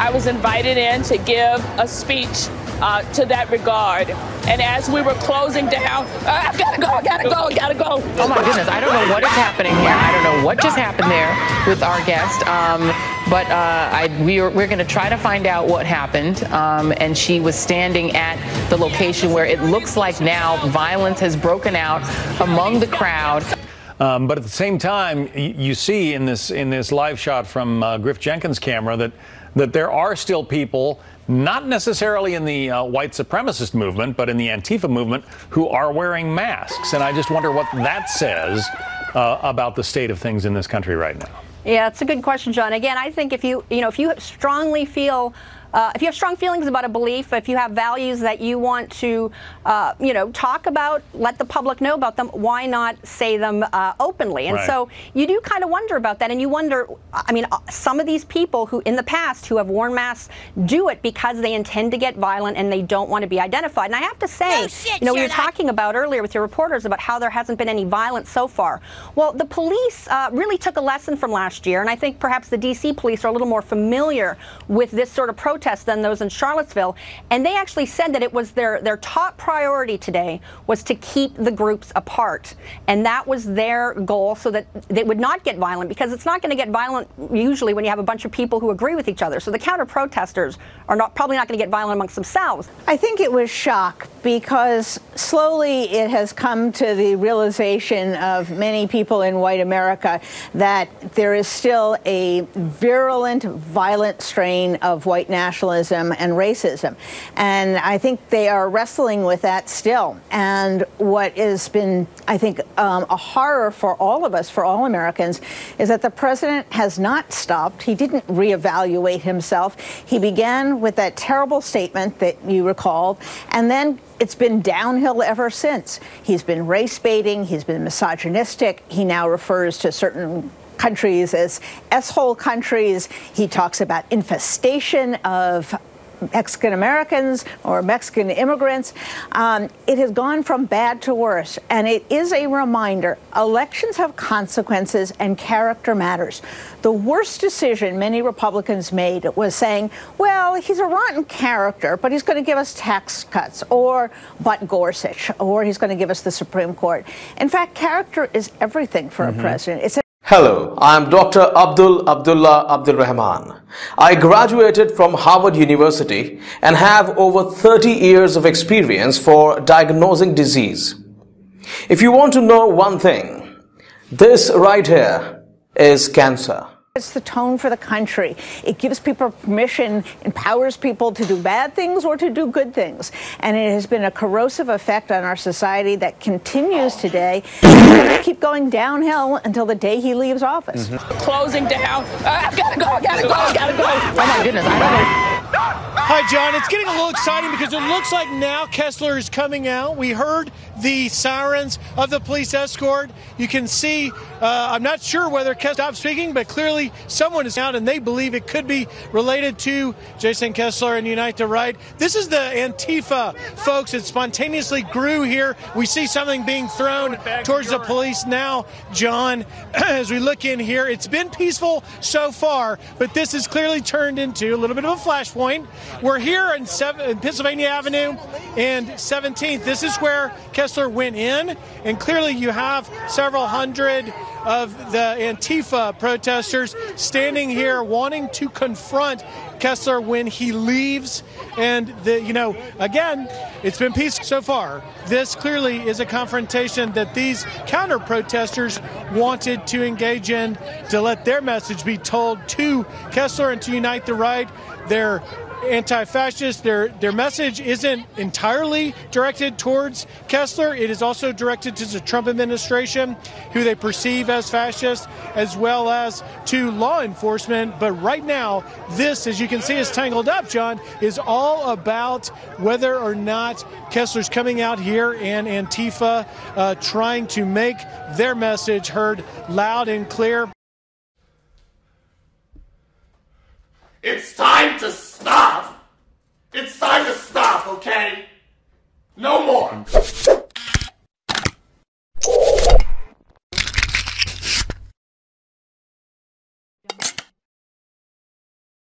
I was invited in to give a speech to that regard. And as we were closing down, I've got to go, I got to go, I got to go. Oh my goodness, I don't know what is happening here. I don't know what just happened there with our guest. But we're going to try to find out what happened. And she was standing at the location where it looks like now violence has broken out among the crowd. But at the same time, you see in this live shot from Griff Jenkins' camera that there are still people, not necessarily in the white supremacist movement, but in the Antifa movement, who are wearing masks. And I just wonder what that says about the state of things in this country right now. Yeah, it's a good question, John. Again, I think if you strongly feel, if you have strong feelings about a belief, if you have values that you want to, talk about, let the public know about them, why not say them openly? And so you do kind of wonder about that. And you wonder, I mean, some of these people who in the past who have worn masks do it because they intend to get violent and they don't want to be identified. And I have to say, we were talking about earlier with your reporters about how there hasn't been any violence so far. Well, the police really took a lesson from last year. And I think perhaps the D.C. police are a little more familiar with this sort of protest than those in Charlottesville, and they actually said that it was their top priority today was to keep the groups apart, and that was their goal so that they would not get violent, because it's not going to get violent usually when you have a bunch of people who agree with each other. So the counter protesters are probably not going to get violent amongst themselves. I think it was shock, because slowly it has come to the realization of many people in white America that there is still a virulent, violent strain of white nationalism and racism. And I think they are wrestling with that still. And what has been, I think, a horror for all of us, for all Americans, is that the president has not stopped. He didn't reevaluate himself. He began with that terrible statement that you recalled, and then it's been downhill ever since. He's been race baiting. He's been misogynistic. He now refers to certain countries as S-hole countries. He talks about infestation of Mexican Americans or Mexican immigrants. It has gone from bad to worse, and it is a reminder. Elections have consequences and character matters. The worst decision many Republicans made was saying, well, he's a rotten character, but he's going to give us tax cuts, or but Gorsuch, or he's going to give us the Supreme Court. In fact, character is everything for a president. It's Hello, I am Dr. Abdullah Abdul Rahman. I graduated from Harvard University and have over 30 years of experience for diagnosing disease. If you want to know one thing, this right here is cancer. It's the tone for the country. It gives people permission, empowers people to do bad things or to do good things. And it has been a corrosive effect on our society that continues today. It's going to keep going downhill until the day he leaves office. Closing down, I've got to go, I got to go, I got to go. Oh my goodness, I don't know. Hi, John. It's getting a little exciting because it looks like now Kessler is coming out. We heard the sirens of the police escort. You can see, I'm not sure whether Kessler stopped speaking, but clearly someone is out, and they believe it could be related to Jason Kessler and Unite the Right. This is the Antifa, folks. It spontaneously grew here. We see something being thrown towards the police now, John. As we look in here, it's been peaceful so far, but this has clearly turned into a little bit of a flashpoint. We're here in Pennsylvania Avenue and 17th. This is where Kessler went in, and clearly you have several hundred of the Antifa protesters standing here wanting to confront Kessler when he leaves. And, again, it's been peaceful so far. This clearly is a confrontation that these counter-protesters wanted to engage in to let their message be told to Kessler and to Unite the Right. They're anti-fascist. Their message isn't entirely directed towards Kessler. It is also directed to the Trump administration, who they perceive as fascist, as well as to law enforcement. But right now, this, as you can see, is tangled up, John, is all about whether or not Kessler's coming out here and Antifa trying to make their message heard loud and clear. It's time to stop. It's time to stop, okay? No more.